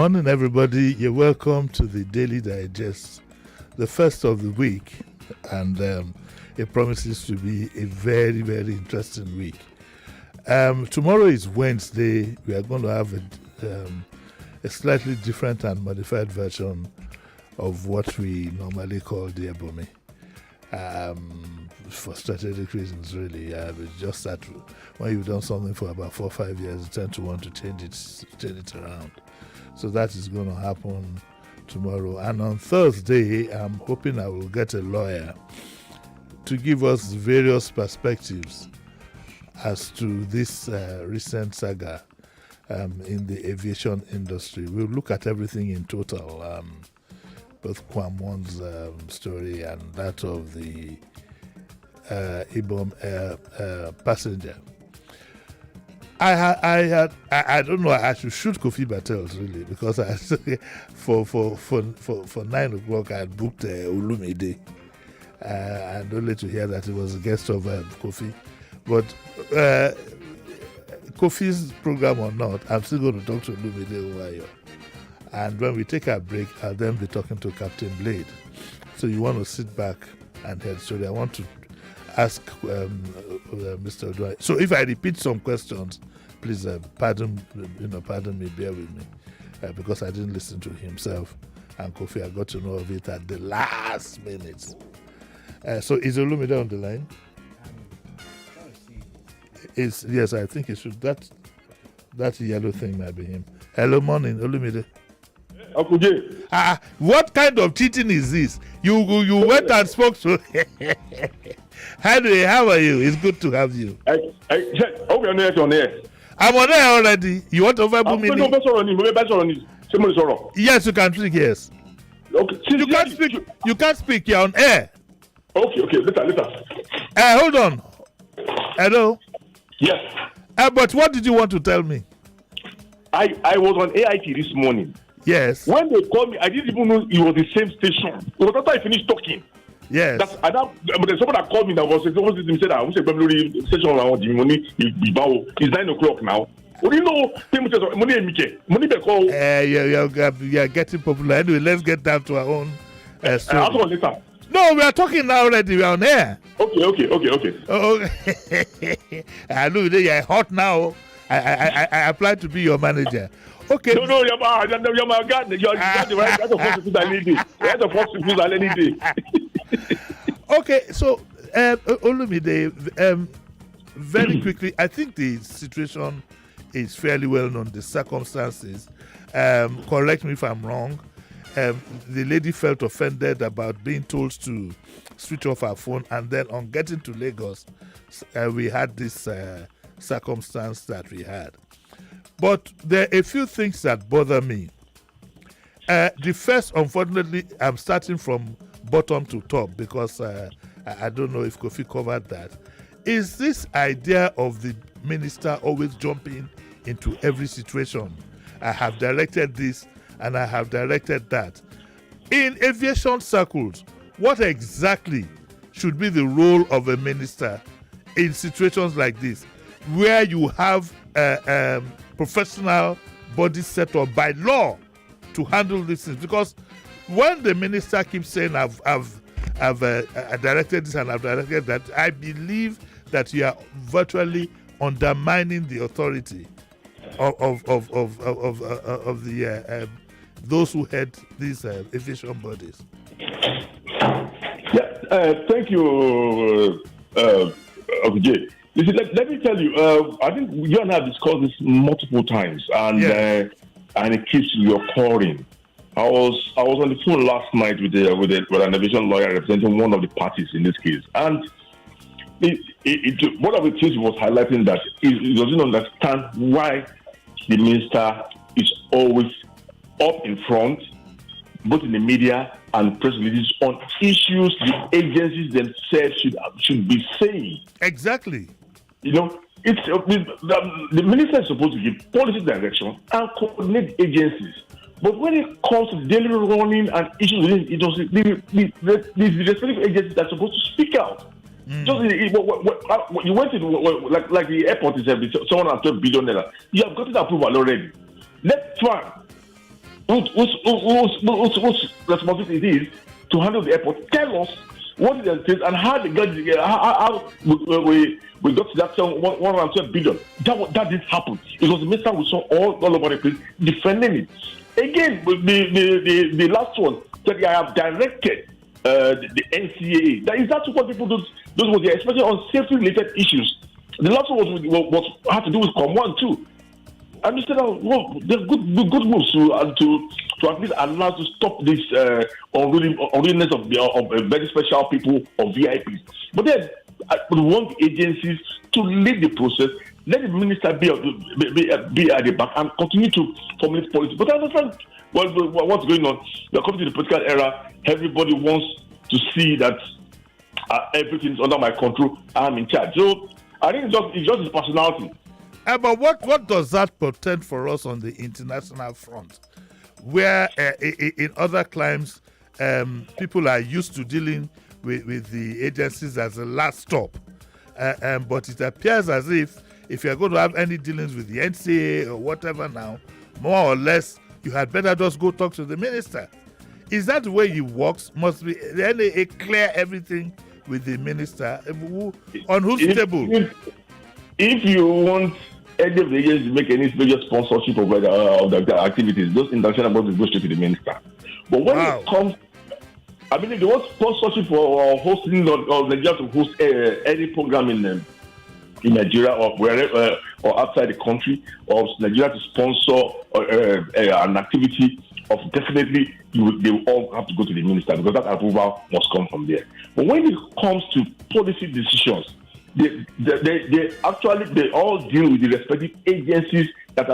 morning, everybody. You're welcome to the Daily Digest, the first of the week, and it promises to be a very, very interesting week. Tomorrow is Wednesday. We are going to have a slightly different and modified version of what we normally call the Ebomi. For strategic reasons, really. It's just that when you've done something for about 4 or 5 years, you tend to want to change it around. So that is going to happen tomorrow. And on Thursday, I'm hoping I will get a lawyer to give us various perspectives as to this recent saga in the aviation industry. We'll look at everything in total, both Kwamwon's story and that of the Ibom passenger. I don't know. I should shoot Kofi Battles really, because for 9 o'clock I had booked Olumide, and only to hear that it was a guest of Kofi. But Kofi's program or not, I'm still going to talk to Olumide Uwayo. And when we take our break, I'll then be talking to Captain Blade. So you want to sit back and hear the story. I want to ask Mr. Odwai. So if I repeat some questions, please pardon me, bear with me, because I didn't listen to himself and Kofi. I got to know of it at the last minute. So is Olumide on the line? Yes, I think it should. That yellow thing might be him. Hello, morning, Olumide. What kind of cheating is this? You went and spoke to. Anyway, how are you? It's good to have you. I'm on air. I'm on air already. You want to overbook me? Yes, you can speak. Yes. Okay. You can't speak. You can't speak. You're on air. Okay. Later. Hold on. Hello. Yes. But what did you want to tell me? I was on AIT this morning. Yes. When they called me, I didn't even know it was the same station. It was after I finished talking. Yes. But there's someone that called me that was said, I wish a station around the money. It's 9 o'clock now. What do you know? You're getting popular. Anyway, let's get down to our own story. I'll talk later. No, we are talking now already. We are on air. Okay. I know you're hot now. I applied to be your manager. Okay. No, you're my God. You're the right. That's the first thing I need. That's the first thing I need. Okay, so Olumide, very quickly, I think the situation is fairly well known. The circumstances. Correct me if I'm wrong. The lady felt offended about being told to switch off her phone, and then on getting to Lagos, we had this circumstance that we had. But there are a few things that bother me. The first, unfortunately, I'm starting from bottom to top because I don't know if Kofi covered that. Is this idea of the minister always jumping into every situation? I have directed this and I have directed that. In aviation circles, what exactly should be the role of a minister in situations like this, where you have professional body set up by law to handle these things? Because when the minister keeps saying I've directed this and I've directed that, I believe that you are virtually undermining the authority of the those who head these aviation bodies. Thank you, Jay. Listen, let me tell you, I think you and I have discussed this multiple times, and it keeps reoccurring. I was on the phone last night with an aviation lawyer representing one of the parties in this case, and one of the things was highlighting that he doesn't understand why the minister is always up in front, both in the media and press releases, on issues the agencies themselves should be saying. Exactly. You know, it's the minister is supposed to give policy direction and coordinate agencies. But when it comes to daily running and issues, it was the respective agencies that are supposed to speak out. You went to like the airport is someone has $12 billion. You have gotten approval already. Let's try. whose responsibility it is to handle the airport, tell us what is the case and how we got to that 112 billion. That didn't happen. It was the minister we saw all over the place defending it. Again, the last one said, I have directed the NCAA. That is that's what people do. Those were especially on safety-related issues. The last one was had to do with COM1 too. And instead of there's good moves to at least allow to stop this unwillingness of very special people or VIPs. But then we want the agencies to lead the process. Let the minister be at the back and continue to formulate policy. But I understand what's going on. We're coming to the political era. Everybody wants to see that everything's under my control. I'm in charge. So I think it's just his personality. But what does that portend for us on the international front, where in other climes people are used to dealing with the agencies as a last stop, but it appears as if you're going to have any dealings with the NCA or whatever now, more or less, you had better just go talk to the minister. Is that the way it works? Must be the NAA clear everything with the minister? On whose table? If you want any of the agents to make any major sponsorship of the activities, those international bodies go straight to the minister. But when it comes, if they want sponsorship for hosting or Nigeria to host any program in Nigeria or wherever or outside the country, or Nigeria to sponsor an activity, definitely they will all have to go to the minister because that approval must come from there. But when it comes to policy decisions, they all deal with the respective agencies that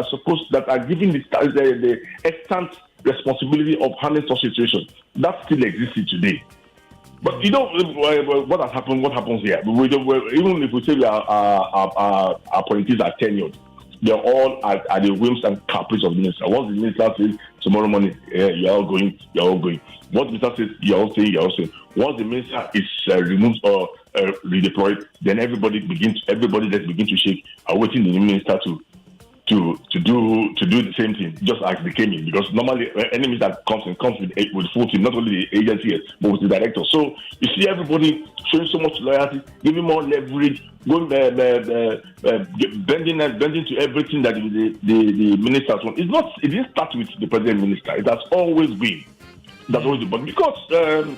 are given the extant responsibility of handling such situations. That still exists today. But what has happened? What happens here? Even if we say our appointees are tenured, they're all at the whims and caprice of the minister. Once the minister says tomorrow morning, you're all going. Once the minister says you're all saying. Once the minister is removed or redeployed, then everybody just begin to shake, awaiting the minister to do the same thing, just as they came in. Because normally any minister comes with full team, not only the agency but with the director. So you see everybody showing so much loyalty, giving more leverage, going bending to everything that the ministers want. It didn't start with the president minister. It has always been. That's always been. But because the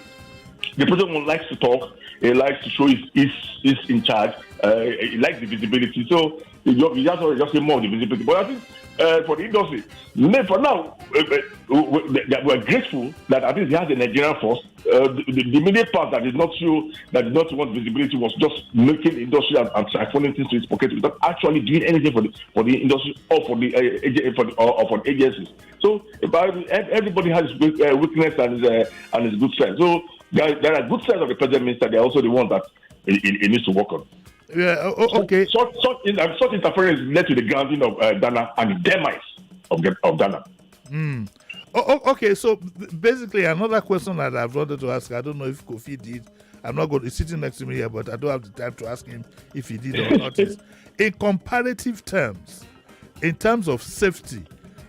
president likes to talk, he likes to show he's in charge, he likes the visibility. So he just say more of the visibility. But I think for the industry, for now, we're grateful that at least he has a Nigerian force. The immediate part that did not want visibility was just making the industry and siphoning things to its pocket without actually doing anything for the industry or for the agencies. So everybody has weakness and his good strength. So there are good sides of the president minister. They're also the ones that he needs to work on. Yeah. Okay. Such interference led to the grounding of Dana and the demise of Dana. Okay. So basically, another question that I've wanted to ask, I don't know if Kofi did. I'm not going. He's sitting next to me here, but I don't have the time to ask him if he did or not. In comparative terms, in terms of safety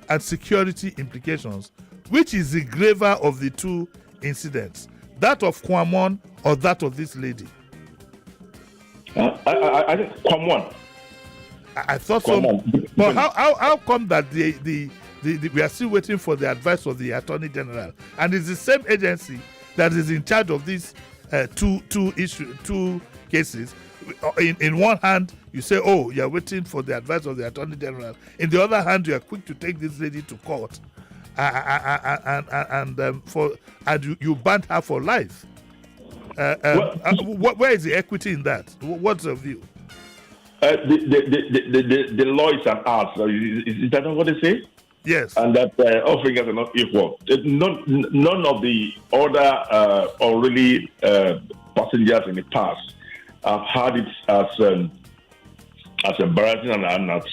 and security implications, which is the graver of the two incidents? That of Kwamon or that of this lady? I think COM1. I thought so. But how come that we are still waiting for the advice of the Attorney General, and it's the same agency that is in charge of these two cases? In one hand, you say, "Oh, you are waiting for the advice of the Attorney General." In the other hand, you are quick to take this lady to court, and you banned her for life. Where is the equity in that? What's your view? The law is an art. Is that not what they say? Yes. And that all fingers are not equal. None of the other already passengers in the past have had it as embarrassing and as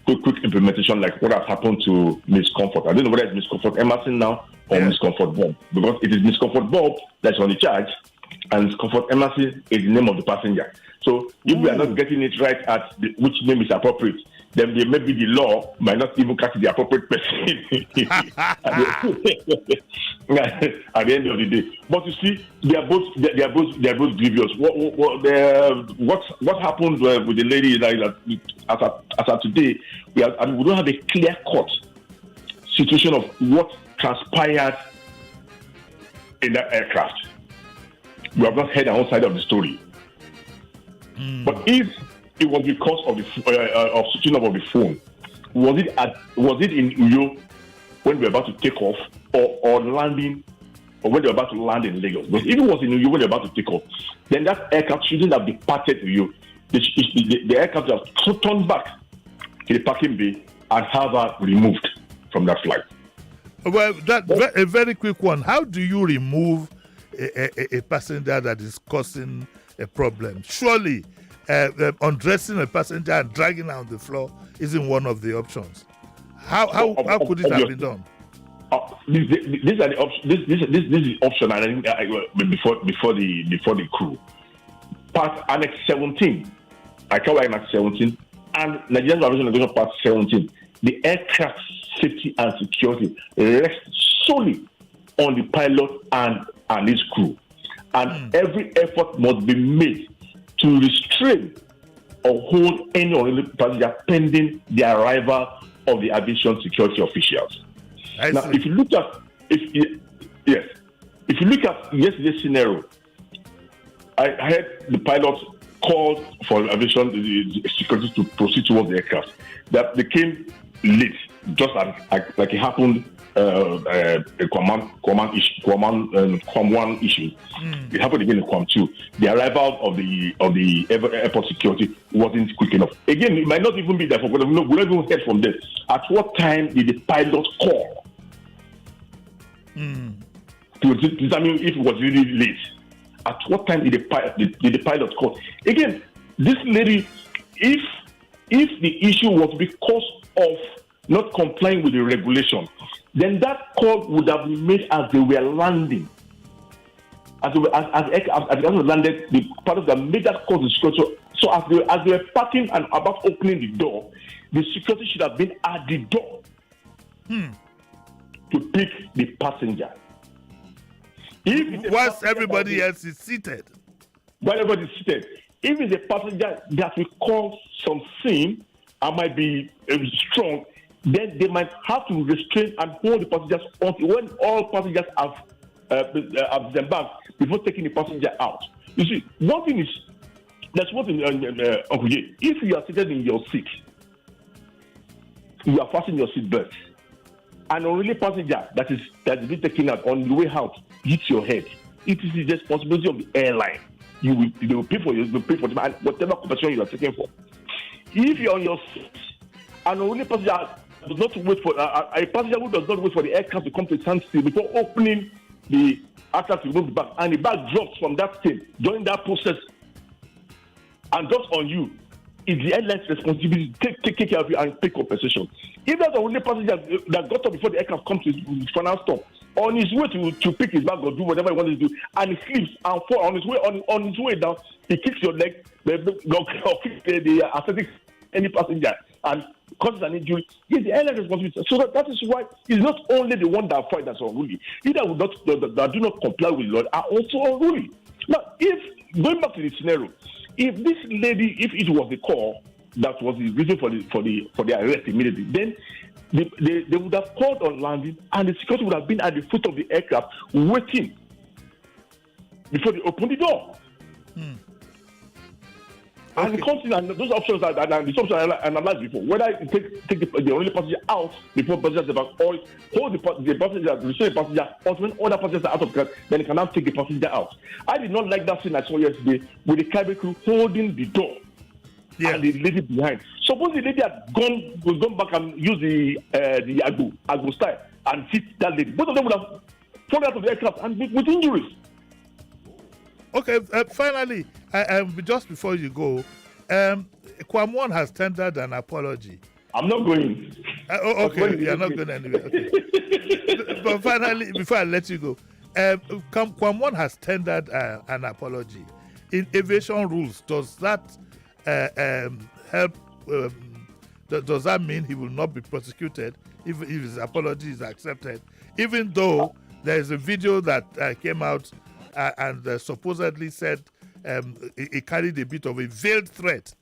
quick implementation like what has happened to Miss Comfort. I don't know whether it's Miss Comfort Emerson now or Miss Comfort Bob, because it is Miss Comfort Bob that's on the charge, and Miss Comfort Emerson is the name of the passenger. So if we are not getting it right at which name is appropriate, then maybe the law might not even catch the appropriate person at the end of the day. But you see, they are both grievous. What happened with the lady that as of today, we don't have a clear cut situation of what transpired in that aircraft. We have not heard our own side of the story. But if it was because of the switching off of the phone, was it in Uyo when we were about to take off, or landing, or when they were about to land in Lagos? But if it was in Uyo when they were about to take off, then that aircraft shouldn't have departed Uyo. The aircraft have turned back to the parking bay and have her removed from that flight. Well, a very quick one. How do you remove a passenger that is causing a problem? Surely, undressing a passenger and dragging her on the floor isn't one of the options. How could it have been done? This is the option. This is the option. I think before the crew. Part Annex 17. I cover Annex 17 and Nigerian Aviation Regulation Part 17. The aircraft safety and security rests solely on the pilot and his crew, and every effort must be made to restrain or hold any unrelated passenger pending the arrival of the aviation security officials. Now, if you look at yesterday's scenario, I heard the pilot called for aviation security to proceed towards the aircraft. That they came late, just like it happened. Quam 1 issue. It happened again in Quam 2. The arrival of the airport security wasn't quick enough. Again, it might not even be that. We don't even hear from them. At what time did the pilot call to determine if it was really late? At what time did the pilot call? Again, this lady, if the issue was because of not complying with the regulation, then that call would have been made as they were landing. As they were landed, the pilots that made that call to security. So as they were parking and about opening the door, the security should have been at the door to pick the passenger. Once everybody else is seated. While everybody is seated. If it's a passenger that will cause some sin and might be strong, then they might have to restrain and hold the passengers until when all passengers have disembarked before taking the passenger out. You see, one thing is, there's one thing, Uncle J, if you are seated in your seat, you are fastening your seat belt, and only passenger that is being taken out on the way out hits your head, it is the responsibility of the airline. They will pay for you, you will pay for them, and whatever compensation you are taking for. If you're on your seat, and only passenger does not wait for a passenger who does not wait for the aircraft to come to standstill before opening the aircraft to remove the bag, and the bag drops from that state during that process and drops on you, it's the airline's responsibility to take care of you and take compensation. If that's the only passenger that got up before the aircraft comes to his final stop, on his way to pick his bag or do whatever he wants to do, and he slips and falls on his way down, he kicks your leg, or kicks the aesthetic any passenger and causes an injury, it's the airline responsibility. So that is why it's not only the one that fight that's unruly. Either that do not comply with the law are also unruly. Now, going back to the scenario, if this lady, if it was the call that was the reason for the arrest immediately, then they would have called on landing, and the security would have been at the foot of the aircraft waiting before they open the door. And the company and those options that the options I analyzed before, whether you take the only passenger out before passengers are back, or hold the passenger, restrain the passenger, or when other passengers are out of car, then you cannot take the passenger out. I did not like that scene I saw yesterday with the cabin crew holding the door and the lady behind. Suppose the lady had gone back and used the Agbo style and hit that lady. Both of them would have fallen out of the aircraft and with injuries. Okay, finally, just before you go, Quam 1 has tendered an apology. I'm not going. Okay, you're not going anywhere. Okay. But finally, before I let you go, Quam 1 has tendered an apology. In aviation rules, does that help does that mean he will not be prosecuted if his apology is accepted, even though there is a video that came out and supposedly said it carried a bit of a veiled threat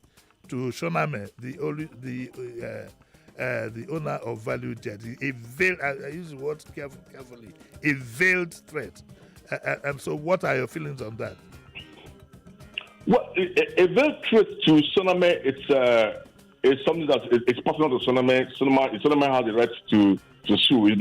to Shoname, the owner of Value Jet. A veiled, I use the word carefully, a veiled threat. And so what are your feelings on that? Well, a veiled threat to Shoname, it's something that it's personal to Shoname. Shoname has the right to sue. It's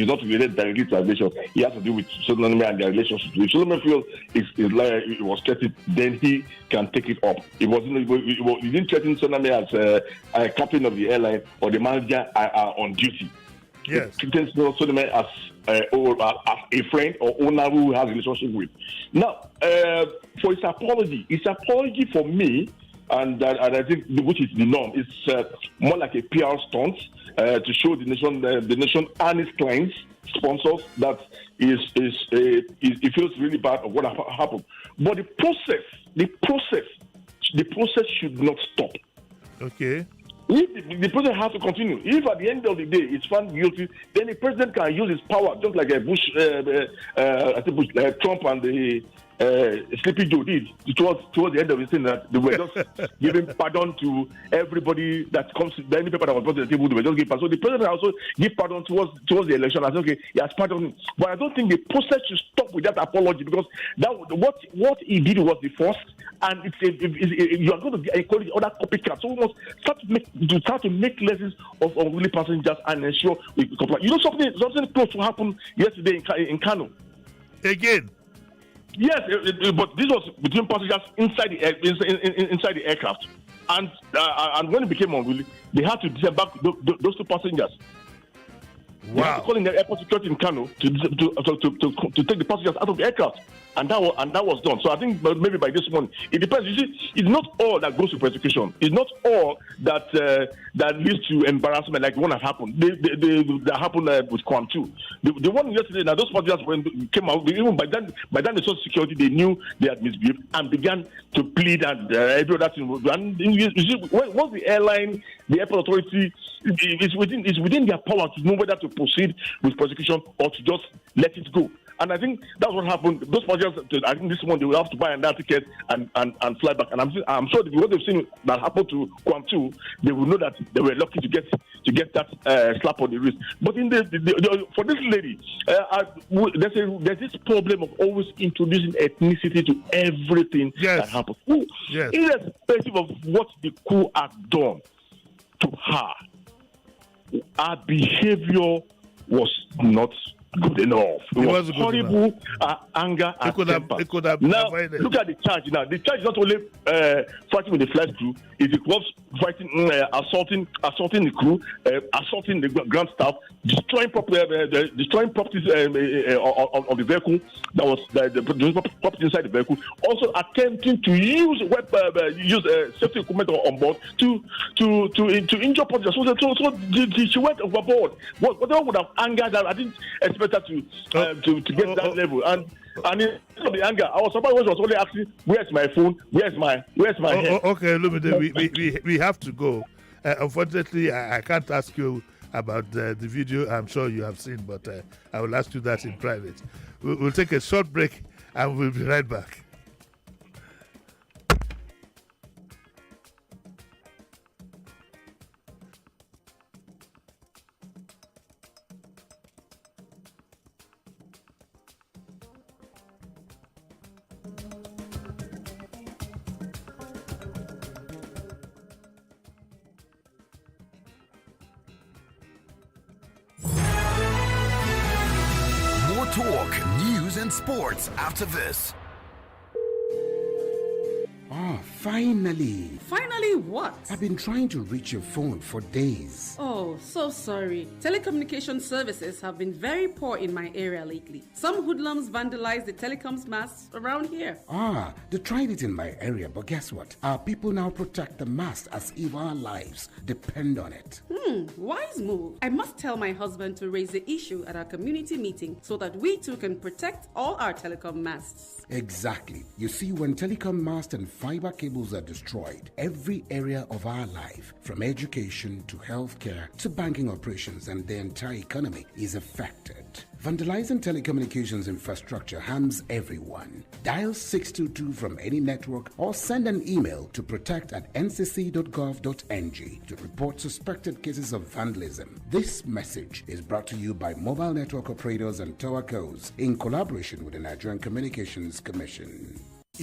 not related directly to aviation. It has to do with Shoname and their relationship. If Shoname feels it was threatened, then he can take it up. He didn't threaten Shoname as a captain of the airline or the manager on duty. Yes. He treats Shoname as a friend or owner who has a relationship with. Now, for his apology for me, and I think which is the norm, it's more like a PR stunt to show the nation and its clients, sponsors, that it feels really bad of what happened. But the process should not stop. Okay. If the president has to continue, if at the end of the day it's found guilty, then the president can use his power, just like Trump and the Sleepy Joe did towards the end of the thing, that they were just giving pardon to everybody that comes to any paper that was brought to the table. They were just giving pardon. So the president also give pardon towards the election. I said, okay, he has pardoned. But I don't think the process should stop with that apology, because that what he did was the first, and you are going to encourage other copycats. So we must start to make lessons of unruly passengers and ensure we comply. You know, something close to happen yesterday in Kano. Again. Yes, but this was between passengers inside the aircraft, and when it became unruly, they had to disembark those two passengers. Wow! They had to call in the airport security in Kano to take the passengers out of the aircraft, and that was done. So I think maybe by this morning, it depends. You see, it's not all that goes to prosecution. It's not all that leads to embarrassment, like the one that happened. That happened with Quam too. The one yesterday. Now those passengers came out. Even by then the social security, they knew they had misbehaved and began to plead and every other thing. And you see, once the airline, the airport authority, it's within their power to know whether to proceed with prosecution or to just let it go. And I think that's what happened. Those passengers, I think this morning they will have to buy another ticket and fly back. And I'm sure what they've seen that happened to Quam too, they will know that they were lucky to get that slap on the wrist. But for this lady, there's this problem of always introducing ethnicity to everything that happens. Yes. Irrespective of what the coup has done to her, her behavior was not good enough. It was horrible anger and temper. Now, look at the charge now. The charge is not only fighting with the flight crew, it involves fighting, assaulting the crew, assaulting the ground staff, destroying properties of the vehicle, that was the property inside the vehicle, also attempting to use safety equipment on board to injure passengers. So she went overboard. Whatever would have angered her, I didn't expect her to get that level. And in the anger, I was surprised when she was only asking, "Where's my phone? Where's my hair?" Okay, Lumide, we have to go. Unfortunately, I can't ask you about the video. I'm sure you have seen, but I will ask you that in private. We'll take a short break and we'll be right back. Talk, news, and sports after this. Finally. Finally what? I've been trying to reach your phone for days. Oh, so sorry. Telecommunication services have been very poor in my area lately. Some hoodlums vandalized the telecoms masts around here. They tried it in my area, but guess what? Our people now protect the mast as if our lives depend on it. Wise move. I must tell my husband to raise the issue at our community meeting so that we too can protect all our telecom masts. Exactly. You see, when telecom masts and fiber cables are destroyed, every area of our life, from education to healthcare to banking operations and the entire economy, is affected. Vandalizing telecommunications infrastructure harms everyone. Dial 622 from any network or send an email to protect@ncc.gov.ng to report suspected cases of vandalism. This message is brought to you by mobile network operators and towercos in collaboration with the Nigerian Communications Commission.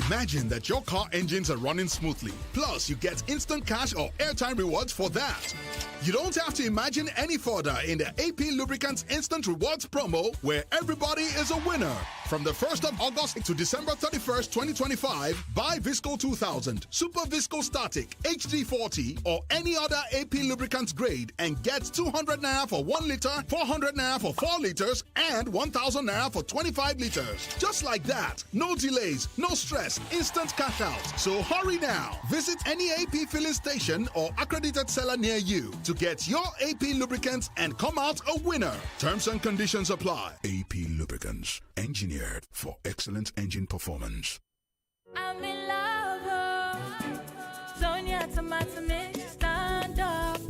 Imagine that your car engines are running smoothly. Plus, you get instant cash or airtime rewards for that. You don't have to imagine any further in the AP Lubricants Instant Rewards promo, where everybody is a winner. From the 1st of August to December 31st, 2025, buy Visco 2000, Super Visco Static, HD40, or any other AP Lubricants grade and get 200 naira for 1 liter, 400 naira for 4 liters, and 1,000 naira for 25 liters. Just like that. No delays, no stress, instant cash out. So hurry now. Visit any AP filling station or accredited seller near you to get your AP lubricants and come out a winner. Terms and conditions apply. AP Lubricants, engineered for excellent engine performance. I'm in love. Sonia tomato mix, stand up.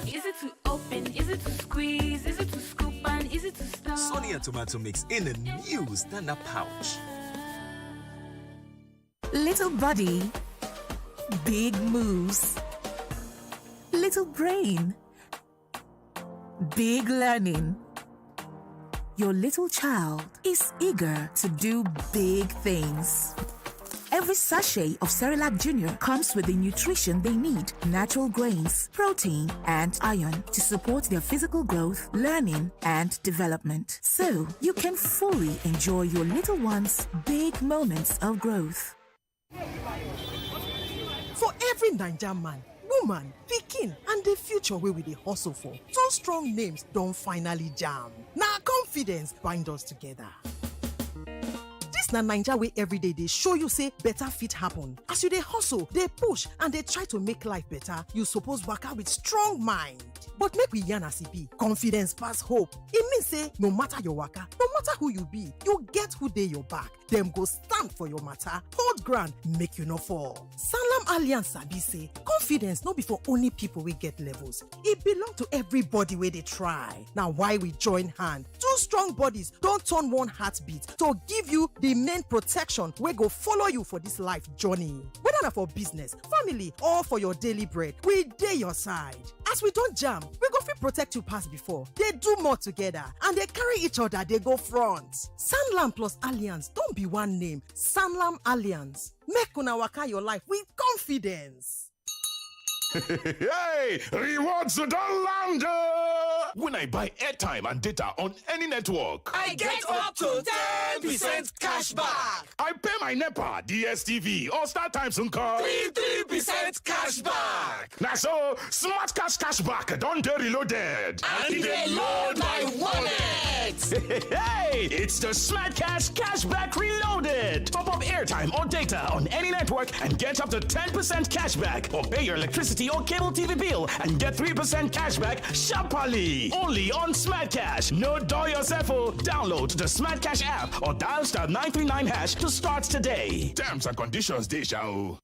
Is it to open? Is it to squeeze? Is it to scoop? And is it to stir? Sonia tomato mix in a new stand-up pouch. Little body, big moves. Little brain, big learning. Your little child is eager to do big things. Every sachet of Cerelac Junior comes with the nutrition they need: natural grains, protein, and iron to support their physical growth, learning, and development. So you can fully enjoy your little one's big moments of growth. For every Naija man, woman, pikin, and the future wey we dey hustle for, two strong names don finally jam. Na confidence bind us together. Dis na Naija wey everyday dey show you say better fit happen. As you dey hustle, dey push, and dey try to make life better, you suppose waka with strong mind. But make we yarn as e be, confidence pass hope. E mean say no matter your waka, no matter who you be, you get who dey your back. Dem go stand for your matter, hold ground, make you no fall. Sanlam Alliance sabi say confidence no be for only people wey get levels. E belong to everybody wey dey try. Na why we join hand. Two strong bodies don turn one heartbeat to give you the main protection wey go follow you for this life journey. Whether na for business, family, or for your daily bread, we dey your side. As we don jam, we go fit protect you pass before. They do more together and they carry each other, they go front. Sanlam plus Alliance don't be one name. Sanlam Alliance. Make una waka your life with confidence. Hey, rewards don't land. When I buy airtime and data on any network, I get up to 10% cash back. I pay my NEPA, DSTV, or StarTimes Uncle. 3% cash back. Now so, Smart Cash back, don't get reloaded. And they load my wallet. Hey, it's the Smart Cash back reloaded. Top up airtime or data on any network and get up to 10% cash back, or pay your electricity or cable TV bill and get 3% cash back sharply. Only on Smart Cash. No door yourself. Download the Smart Cash app or dial *939# to start today. Terms and conditions, Deja.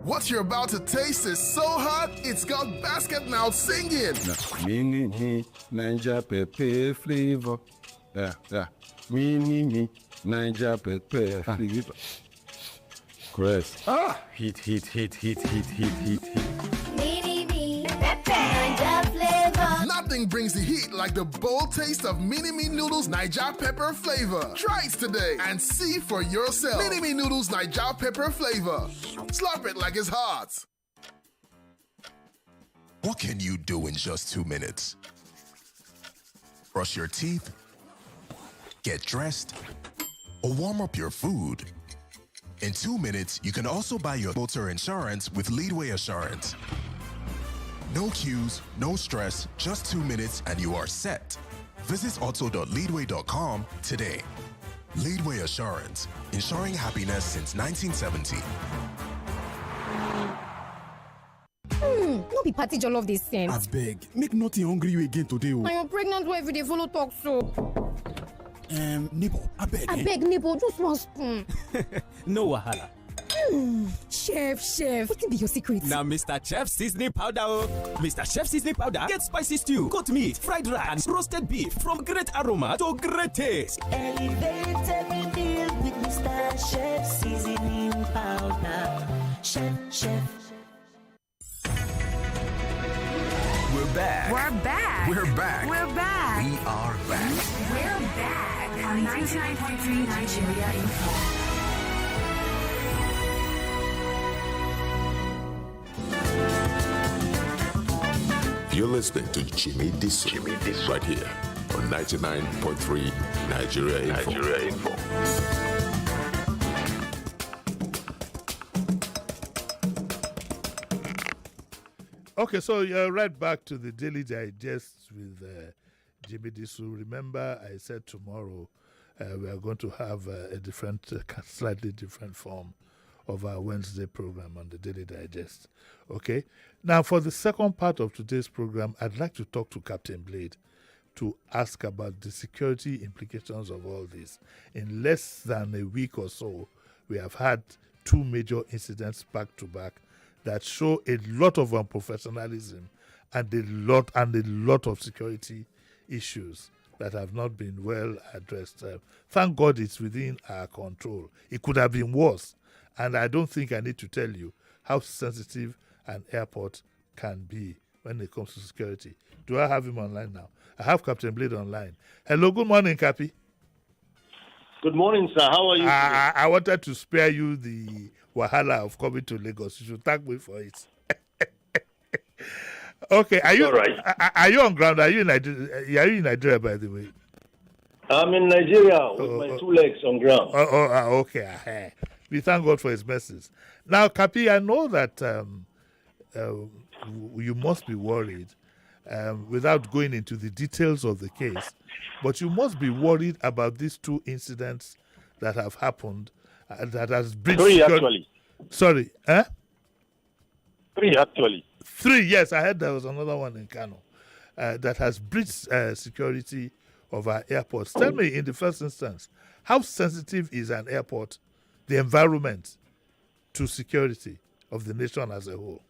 What you're about to taste is so hot, it's got basket mouth singing. Mini Ninja Pepe flavor. Yeah. Mini Ninja Pepe flavor. Chris. Heat. Nothing brings the heat like the bold taste of Mini Me Noodles Naija Pepper Flavor. Try it today and see for yourself. Mini Me Noodles Naija Pepper Flavor. Slurp it like it's hot. What can you do in just 2 minutes? Brush your teeth, get dressed, or warm up your food. In 2 minutes, you can also buy your motor insurance with Leadway Assurance. No queues, no stress, just 2 minutes and you are set. Visit auto.leadway.com today. Leadway Assurance, ensuring happiness since 1970. No be party jollof this same. Abeg, make nothing hungry you again today. I am pregnant wife they follow talk so. Neighbor, abeg. Abeg, neighbor, just one spoon. No wahala. Chef, what can be your secret? Now, Mr. Chef Seasoning Powder. Mr. Chef Seasoning Powder gets spicy stew, goat meat, fried rice, and roasted beef from great aroma to great taste. Elevate every meal with Mr. Chef Seasoning Powder. Chef. We're back. We're back. We're back. We're back. We are back. We're back on 99.3 Nigeria Info. You're listening to Jimi Disu right here on 99.3 Nigeria Info. Okay, so you're right back to the Daily Digest with Jimi Disu. Remember, I said tomorrow we are going to have a different, slightly different form of our Wednesday program on the Daily Digest. Okay? Now, for the second part of today's program, I'd like to talk to Captain Blade to ask about the security implications of all this. In less than a week or so, we have had two major incidents back to back that show a lot of unprofessionalism and a lot of security issues that have not been well addressed. Thank God it's within our control. It could have been worse, and I don't think I need to tell you how sensitive an airport can be when it comes to security. Do I have him online now? I have Captain Blade online. Hello, good morning, Cappy. Good morning, sir. How are you? I wanted to spare you the wahala of coming to Lagos. You should thank me for it. Okay, are you all right? Are you on ground? Are you in Nigeria? Are you in Nigeria, by the way? I'm in Nigeria with my two legs on ground. Okay. We thank God for His mercies. Now, Cappy, I know that you must be worried, without going into the details of the case, but you must be worried about these two incidents that have happened that has breached... Three, actually. Sorry, eh? Three, actually. Three, yes. I heard there was another one in Kano that has breached security of our airports. Tell me, in the first instance, how sensitive is an airport, the environment, to security of the nation as a whole?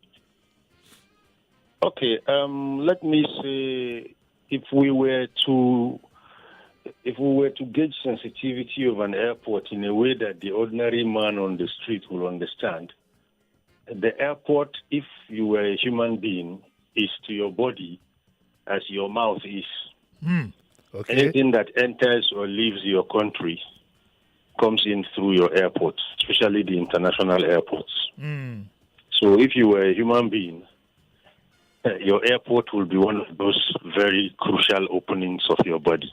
Okay, let me say, if we were to gauge sensitivity of an airport in a way that the ordinary man on the street will understand, the airport, if you were a human being, is to your body as your mouth is. Okay. Anything that enters or leaves your country comes in through your airports, especially the international airports. So if you were a human being, your airport will be one of those very crucial openings of your body.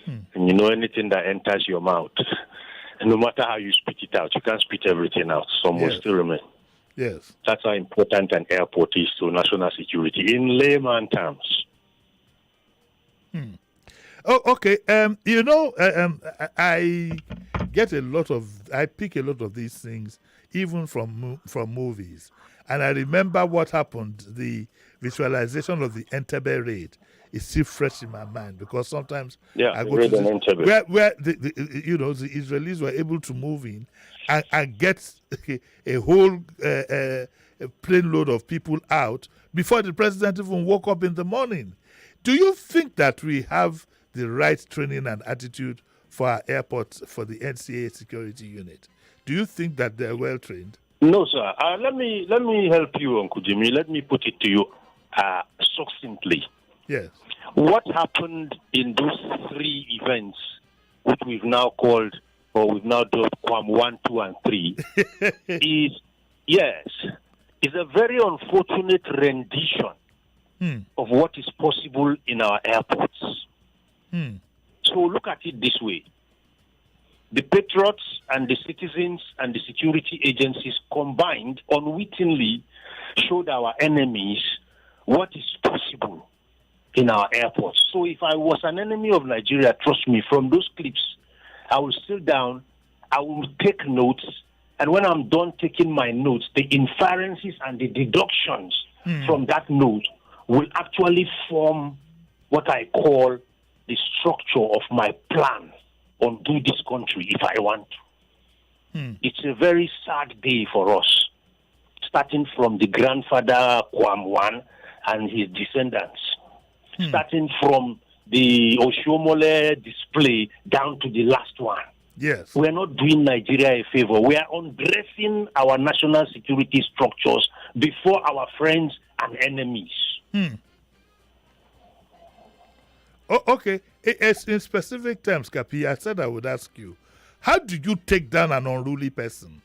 And you know, anything that enters your mouth, and no matter how you spit it out, you can't spit everything out. Some will still remain. Yes. That's how important an airport is to national security, in layman terms. Oh, okay. I pick a lot of these things, even from movies. And I remember what happened. The visualization of the Entebbe raid is still fresh in my mind, because sometimes I go to where the Israelis were able to move in and get a whole plane load of people out before the president even woke up in the morning. Do you think that we have the right training and attitude for our airports, for the NCA security unit? Do you think that they're well trained? No, sir. Let me help you, Uncle Jimmy. Let me put it to you succinctly. Yes. What happened in those three events, which we've now called, or we've now dubbed Quam 1, 2, and 3, is a very unfortunate rendition of what is possible in our airports. So look at it this way. The patriots and the citizens and the security agencies combined unwittingly showed our enemies what is possible in our airports. So if I was an enemy of Nigeria, trust me, from those clips, I will sit down, I will take notes, and when I'm done taking my notes, the inferences and the deductions from that note will actually form what I call the structure of my plan on do this country if I want It's a very sad day for us, starting from the grandfather Kwam One and his descendants, starting from the Oshomole display down to the last one. Yes. We are not doing Nigeria a favor. We are undressing our national security structures before our friends and enemies. Oh, okay. In specific terms, Kapi, I said I would ask you, how do you take down an unruly person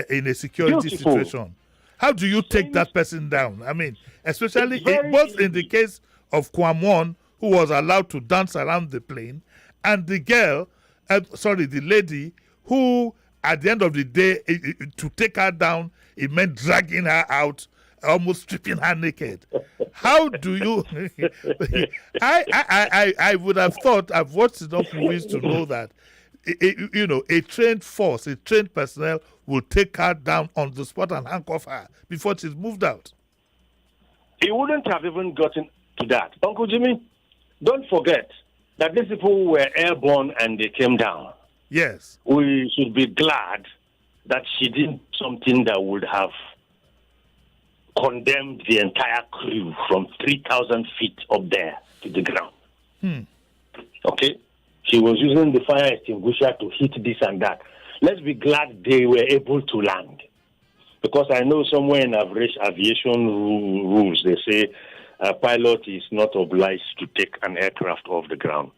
in a security situation? How do you take that person down? I mean, especially both in the case of Kwamwon, who was allowed to dance around the plane, and the girl, the lady, who at the end of the day, to take her down, it meant dragging her out, almost stripping her naked. How do you? I would have thought, I've watched enough movies to know that, a trained force, a trained personnel will take her down on the spot and handcuff her before she's moved out. He wouldn't have even gotten to that. Uncle Jimmy, don't forget that these people were airborne and they came down. Yes. We should be glad that she did something that would have condemned the entire crew from 3,000 feet up there to the ground. Okay? She was using the fire extinguisher to hit this and that. Let's be glad they were able to land. Because I know somewhere in aviation rules, they say a pilot is not obliged to take an aircraft off the ground,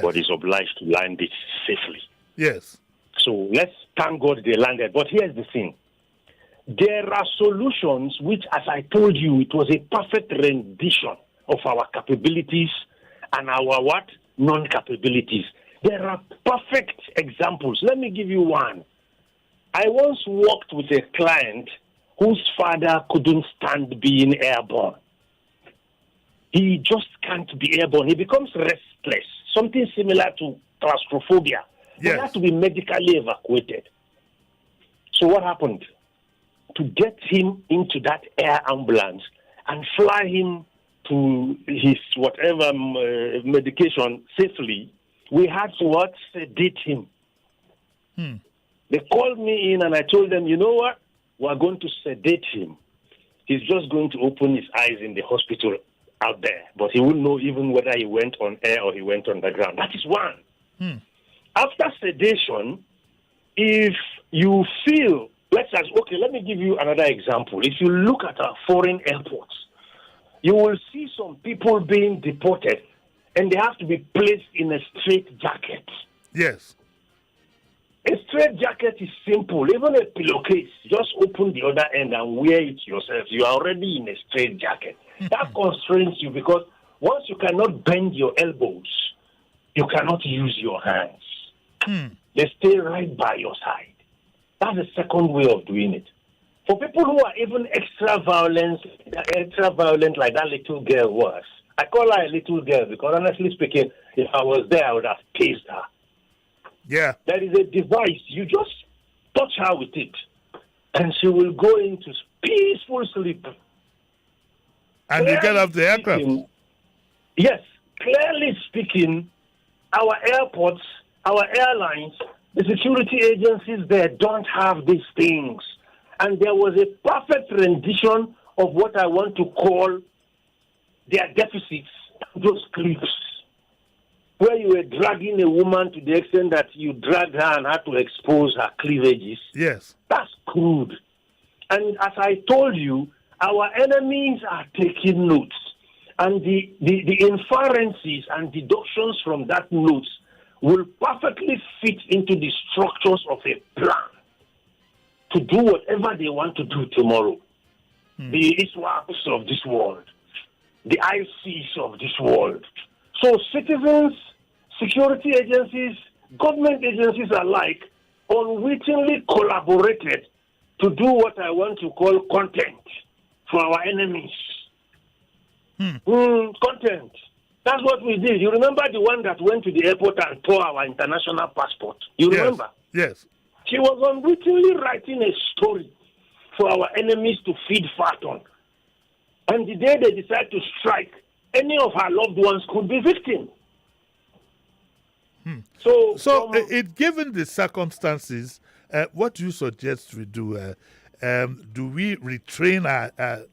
but is obliged to land it safely. Yes. So let's thank God they landed. But here's the thing. There are solutions which, as I told you, it was a perfect rendition of our capabilities and our non-capabilities. There are perfect examples. Let me give you one. I once worked with a client whose father couldn't stand being airborne. He just can't be airborne. He becomes restless, something similar to claustrophobia. He had to be medically evacuated. So what happened? To get him into that air ambulance and fly him to his whatever medication safely, we had to sedate him. They called me in and I told them, you know what? We're going to sedate him. He's just going to open his eyes in the hospital out there, but he wouldn't know even whether he went on air or he went on the ground. That is one. After sedation, if you feel, let me give you another example. If you look at our foreign airports, you will see some people being deported and they have to be placed in a straitjacket. Yes. A straitjacket is simple. Even a pillowcase, just open the other end and wear it yourself. You are already in a straitjacket. That constrains you because once you cannot bend your elbows, you cannot use your hands. They stay right by your side. That's the second way of doing it. For people who are even extra violent like that little girl was, I call her a little girl because honestly speaking, if I was there, I would have tased her. Yeah. There is a device. You just touch her with it, and she will go into peaceful sleep. And you get off the aircraft. Yes. Clearly speaking, our airports, our airlines, the security agencies there don't have these things. And there was a perfect rendition of what I want to call their deficits, those clips, where you were dragging a woman to the extent that you dragged her and had to expose her cleavages. Yes. That's crude. And as I told you, our enemies are taking notes. And the inferences and deductions from that notes will perfectly fit into the structures of a plan to do whatever they want to do tomorrow. The ISWAPs of this world, the ICs of this world. So citizens, security agencies, government agencies alike unwittingly collaborated to do what I want to call content for our enemies. Content. That's what we did. You remember the one that went to the airport and tore our international passport? You remember? Yes. She was unwittingly writing a story for our enemies to feed fat on. And the day they decide to strike, any of her loved ones could be victims. So given the circumstances, what do you suggest we do? Do we retrain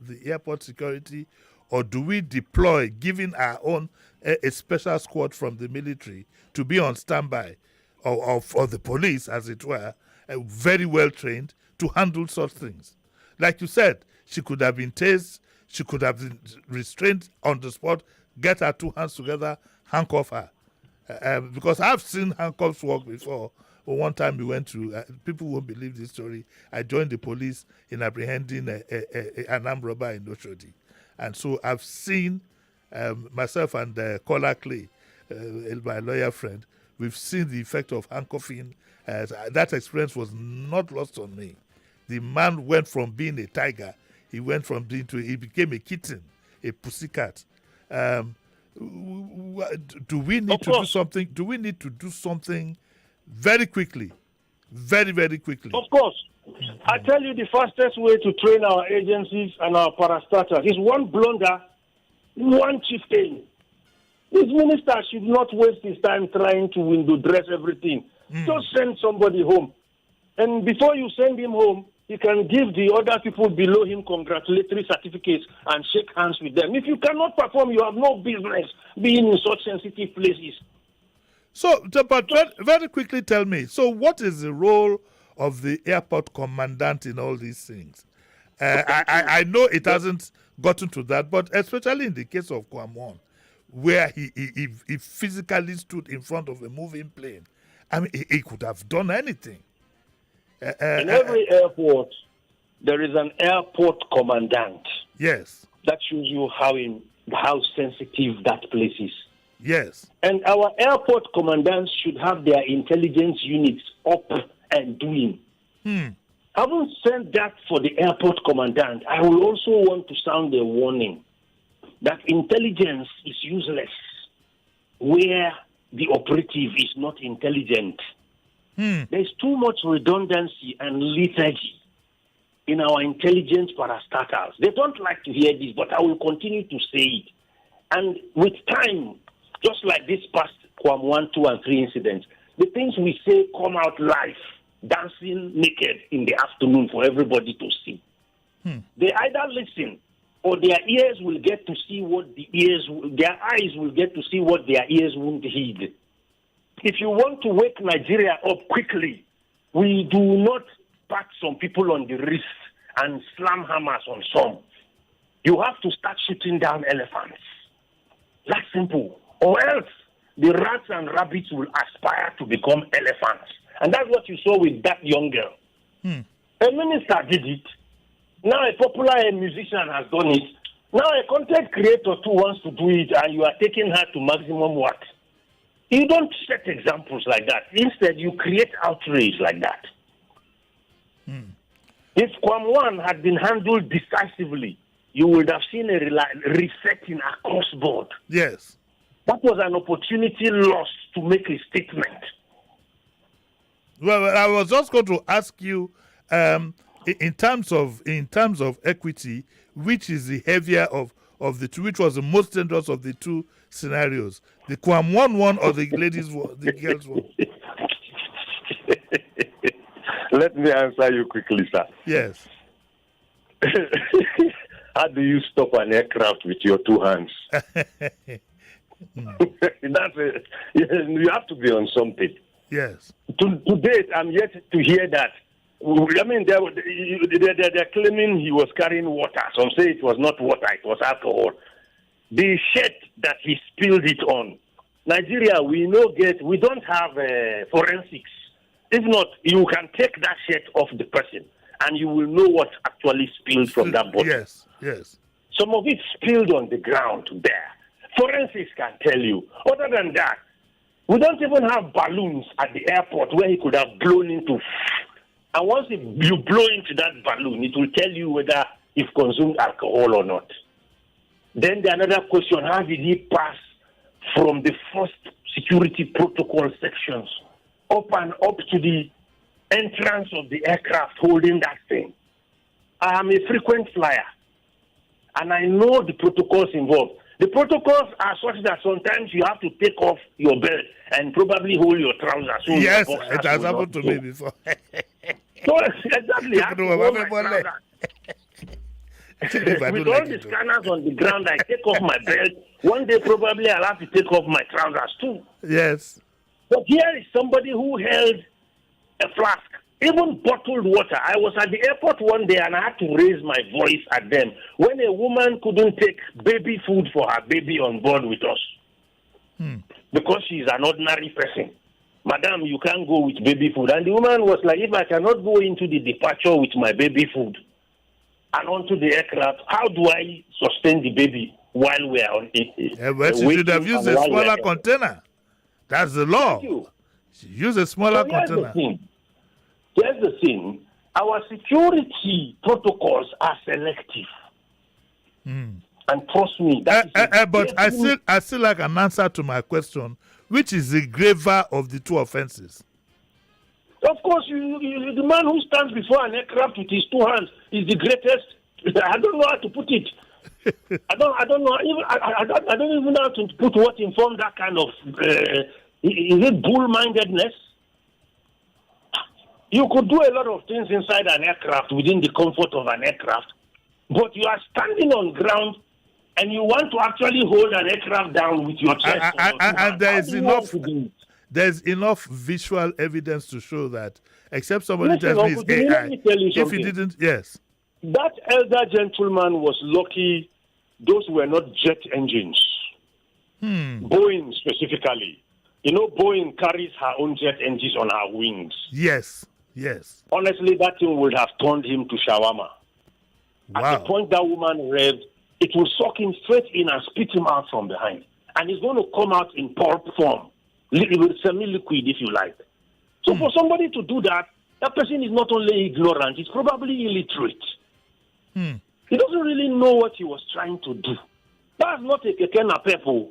the airport security, or do we deploy, giving our own a special squad from the military to be on standby, or the police, as it were, very well trained to handle such things? Like you said, she could have been tased, she could have been restrained on the spot, get her two hands together, handcuff her. Because I've seen handcuffs work before. One time we went to, people won't believe this story, I joined the police in apprehending an armed robber in Oshodi. And so I've seen, myself and Kola Clay, my lawyer friend, we've seen the effect of handcuffing. That experience was not lost on me. The man went from being a tiger, he became a kitten, a pussycat. Do we need to do something? Do we need to do something very quickly? Very, very quickly. Of course. I tell you, the fastest way to train our agencies and our parastatals is one blunder, one chieftain. This minister should not waste his time trying to window dress everything. Just send somebody home. And before you send him home, he can give the other people below him congratulatory certificates and shake hands with them. If you cannot perform, you have no business being in such sensitive places. So, but very quickly tell me, so what is the role of the airport commandant in all these things? I know it hasn't gotten to that, but especially in the case of Kwamwon, where he physically stood in front of a moving plane. I mean, he could have done anything. In every airport, there is an airport commandant. Yes. That shows you how sensitive that place is. Yes. And our airport commandants should have their intelligence units up and doing. Having said that for the airport commandant, I will also want to sound a warning that intelligence is useless where the operative is not intelligent. There's too much redundancy and lethargy in our intelligence parastatals. They don't like to hear this, but I will continue to say it. And with time, just like this past Kwam 1, 2, and 3 incidents, the things we say come out live, dancing naked in the afternoon for everybody to see. They either listen or their ears will get to see what their eyes will get to see what their ears won't heed. If you want to wake Nigeria up quickly, we do not pat some people on the wrist and slam hammers on some. You have to start shooting down elephants. That's simple. Or else the rats and rabbits will aspire to become elephants. And that's what you saw with that young girl. A minister did it. Now a popular musician has done it. Now a content creator too wants to do it, and you are taking her to maximum what? You don't set examples like that. Instead, you create outrage like that. If Kwam 1 had been handled decisively, you would have seen a resetting across board. Yes. That was an opportunity lost to make a statement. Well, I was just going to ask you, in terms of equity, which is the heavier of the two? Which was the most dangerous of the two scenarios? The Kwam 1 or the ladies one, the girls one? Let me answer you quickly, sir. Yes. How do you stop an aircraft with your two hands? You have to be on something. Yes. To date, I'm yet to hear that. I mean, they're claiming he was carrying water. Some say it was not water, it was alcohol. The shirt that he spilled it on. Nigeria, we don't have forensics. If not, you can take that shirt off the person and you will know what actually spilled from that bottle. Yes, yes. Some of it spilled on the ground there. Forensics can tell you. Other than that, we don't even have balloons at the airport where he could have blown into. And once you blow into that balloon, it will tell you whether you've consumed alcohol or not. Then the another question, how did he pass from the first security protocol sections up to the entrance of the aircraft holding that thing? I am a frequent flyer, and I know the protocols involved. The protocols are such that sometimes you have to take off your belt and probably hold your trousers. Yes, it has happened to me before. So exactly. I have to hold my trousers. With all the scanners on the ground, I take off my belt. One day, probably, I'll have to take off my trousers too. Yes. But here is somebody who held a flask, even bottled water. I was at the airport one day and I had to raise my voice at them when a woman couldn't take baby food for her baby on board with us because she's an ordinary person. Madam, you can't go with baby food. And the woman was like, if I cannot go into the departure with my baby food and onto the aircraft, how do I sustain the baby while we are on it? But you should have used a smaller container. That's the law. Use a smaller container. Here's the thing. Our security protocols are selective. And trust me, but I still like an answer to my question. Which is the graver of the two offenses? Of course, the man who stands before an aircraft with his two hands is the greatest. I don't know how to put it. I don't know. I don't even know how to put what informed that kind of. Is it bull-mindedness? You could do a lot of things inside an aircraft within the comfort of an aircraft, but you are standing on ground and you want to actually hold an aircraft down with your chest. And there's enough visual evidence to show that, except somebody tells me it's AI. If he didn't, yes. That elder gentleman was lucky those were not jet engines. Boeing specifically. You know, Boeing carries her own jet engines on her wings. Yes. Honestly, that thing would have turned him to shawarma. Wow. At the point that woman revved, it will suck him straight in and spit him out from behind. And he's going to come out in pulp form, semi-liquid if you like. So for somebody to do that, that person is not only ignorant, he's probably illiterate. He doesn't really know what he was trying to do. That's not a keke na pepo.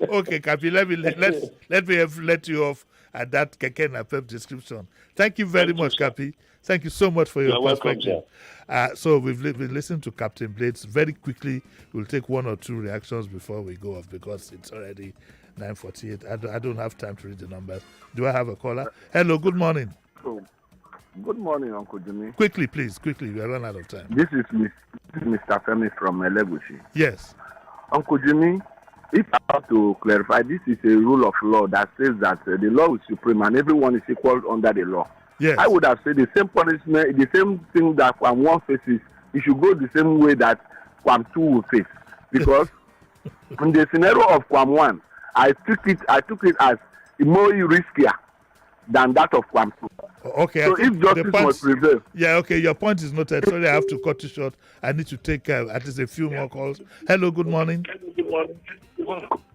Okay, Kapi, let me let you off at that keke na pep description. Thank you very much, Kapi. Thank you so much for your perspective. So we've been listening to Captain Blades. Very quickly, we'll take one or two reactions before we go off because it's already 9:48. I don't have time to read the numbers. Do I have a caller? Hello, good morning. Oh, good morning, Uncle Jimmy. Quickly, please. Quickly. We are running out of time. This is Mr. Femi from Elegushi. Yes. Uncle Jimmy, if I have to clarify, this is a rule of law that says that the law is supreme and everyone is equal under the law. Yes. I would have said the same punishment, the same thing that Kwam 1 faces, it should go the same way that Kwam 2 will face. Because in the scenario of Kwam 1, I took it as more riskier than that of Kwam 2. Okay. So if justice must prevail. Yeah, okay, your point is noted. Sorry, I have to cut you short. I need to take at least a few more calls. Hello, good morning.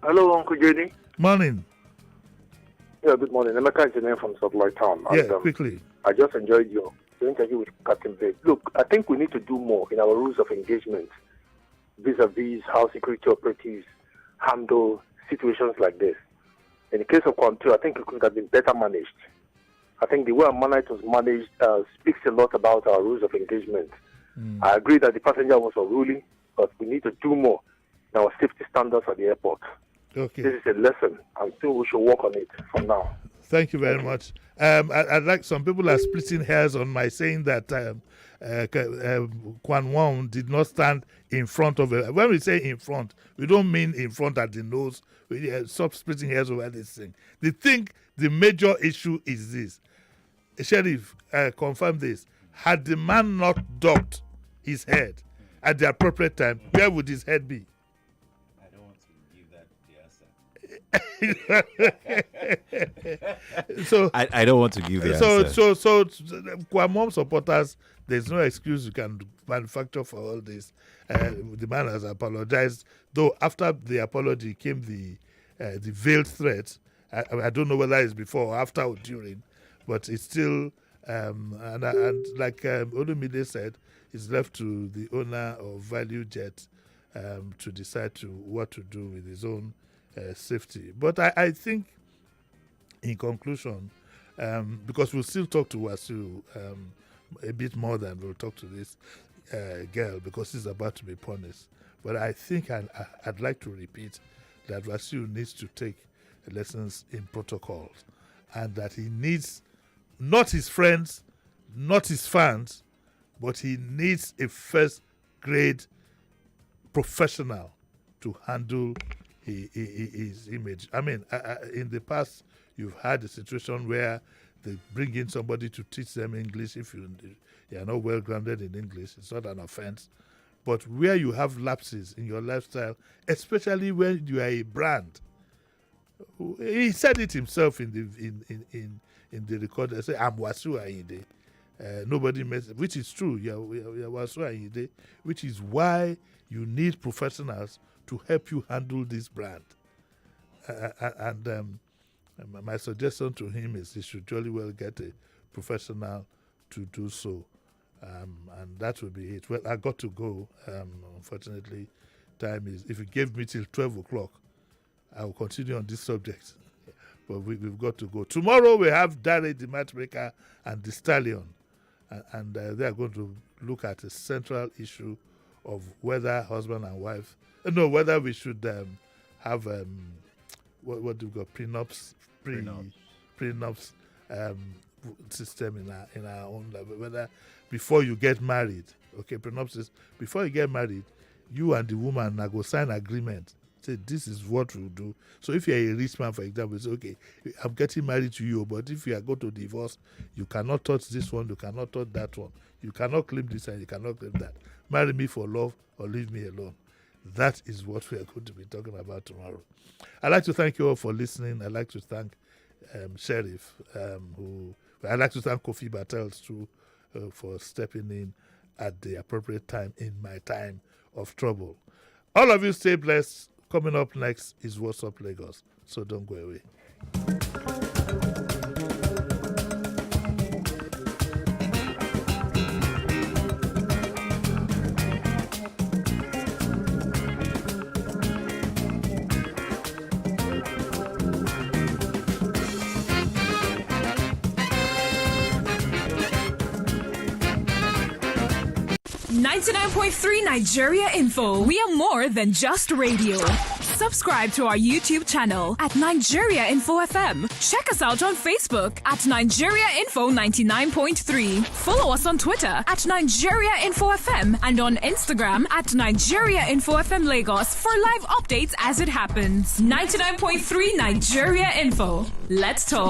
Hello, Uncle JD. Morning. Yeah, good morning. Emeka Engineer from Satellite Town. Yeah, quickly. I just enjoyed your interview with Captain Blake. Look, I think we need to do more in our rules of engagement vis-a-vis how security operatives handle situations like this. In the case of Quantu, I think it could have been better managed. I think the way our manner was managed speaks a lot about our rules of engagement. I agree that the passenger was unruly, but we need to do more in our safety standards at the airport. Okay. This is a lesson. I think we should work on it from now. Thank you very much. I'd like some people are splitting hairs on my saying that Kwan Wong did not stand in front of it. When we say in front, we don't mean in front at the nose. We stop splitting hairs over this thing. The major issue is this. Sheriff, confirm this. Had the man not ducked his head at the appropriate time, where would his head be? So I don't want to give the answer. So Kwamom supporters, there's no excuse you can manufacture for all this. The man has apologized, though after the apology came the veiled threat. I don't know whether it's before or after or during, but it's still and like Olumide said, it's left to the owner of Value Jet to decide what to do with his own safety. But I think, in conclusion, because we'll still talk to Wasu a bit more than we'll talk to this girl because she's about to be punished. But I think I'd like to repeat that Wasu needs to take lessons in protocols and that he needs not his friends, not his fans, but he needs a first-grade professional to handle his image. I mean, in the past, you've had a situation where they bring in somebody to teach them English. If you are not well-grounded in English, it's not an offense. But where you have lapses in your lifestyle, especially when you are a brand, he said it himself in the record. I say, "I'm Wasu Ayinde." Nobody messes, which is true. You're Wasu Ayinde, which is why you need professionals to help you handle this brand. My suggestion to him is he should jolly well get a professional to do so. And that will be it. Well, I got to go. Unfortunately, time is, if you gave me till 12 o'clock, I will continue on this subject. But we've got to go. Tomorrow we have Dare the Matchmaker and the Stallion. And they are going to look at a central issue of whether husband and wife, whether we should have, what do we got, prenups system in our own level, whether before you get married, okay, prenups is before you get married, you and the woman now go sign agreement, say this is what we'll do. So if you're a rich man, for example, say, okay, I'm getting married to you, but if you are going to divorce, you cannot touch this one, you cannot touch that one, you cannot claim this and you cannot claim that. Marry me for love or leave me alone. That is what we are going to be talking about tomorrow. I'd like to thank you all for listening. I'd like to thank Sheriff, I'd like to thank Kofi Battles too for stepping in at the appropriate time in my time of trouble. All of you stay blessed. Coming up next is What's Up Lagos, so don't go away. 99.3 Nigeria Info. We are more than just radio. Subscribe to our YouTube channel at Nigeria Info FM. Check us out on Facebook at Nigeria Info 99.3. Follow us on Twitter at Nigeria Info FM and on Instagram at Nigeria Info FM Lagos for live updates as it happens. 99.3 Nigeria Info. Let's talk.